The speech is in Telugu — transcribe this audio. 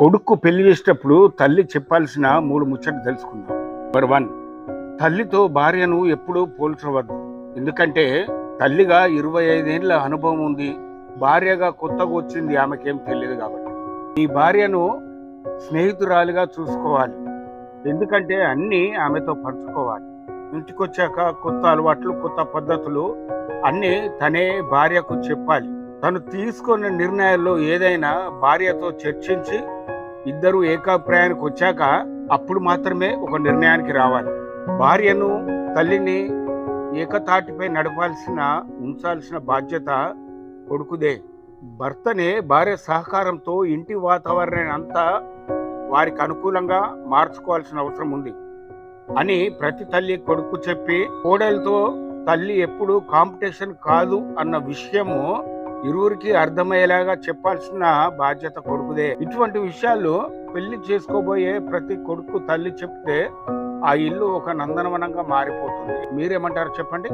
కొడుకు పెళ్లి చేసేటప్పుడు తల్లి చెప్పాల్సిన 3 ముచ్చట్లు తెలుసుకుందాం. నెంబర్ 1, తల్లితో భార్యను ఎప్పుడూ పోల్చవద్దు. ఎందుకంటే తల్లిగా 25 ఏళ్ల అనుభవం ఉంది, భార్యగా కొత్తగా వచ్చింది, ఆమెకేం తెలియదు. కాబట్టి ఈ భార్యను స్నేహితురాలిగా చూసుకోవాలి. ఎందుకంటే అన్నీ ఆమెతో పంచుకోవాలి. ఇంటికొచ్చాక కొత్త అలవాట్లు, కొత్త పద్ధతులు అన్నీ తనే భార్యకు చెప్పాలి. తను తీసుకున్న నిర్ణయాల్లో ఏదైనా భార్యతో చర్చించి ఇద్దరు ఏకాభిప్రాయానికి వచ్చాక అప్పుడు మాత్రమే ఒక నిర్ణయానికి రావాలి. భార్యను, తల్లిని ఏకతాటిపై ఉంచాల్సిన బాధ్యత కొడుకుదే. భర్తనే భార్య సహకారంతో ఇంటి వాతావరణాన్ని అంతా వారికి అనుకూలంగా మార్చుకోవాల్సిన అవసరం ఉంది అని ప్రతి తల్లి కొడుకు చెప్పి, కోడలతో తల్లి ఎప్పుడు కాంపిటీషన్ కాదు అన్న విషయము ఇరువురికి అర్థమయ్యేలాగా చెప్పాల్సిన బాధ్యత కొడుకుదే. ఇటువంటి విషయాలు పెళ్లి చేసుకోబోయే ప్రతి కొడుకు తల్లి చెప్తే ఆ ఇల్లు ఒక నందనవనంగా మారిపోతుంది. మీరేమంటారు చెప్పండి?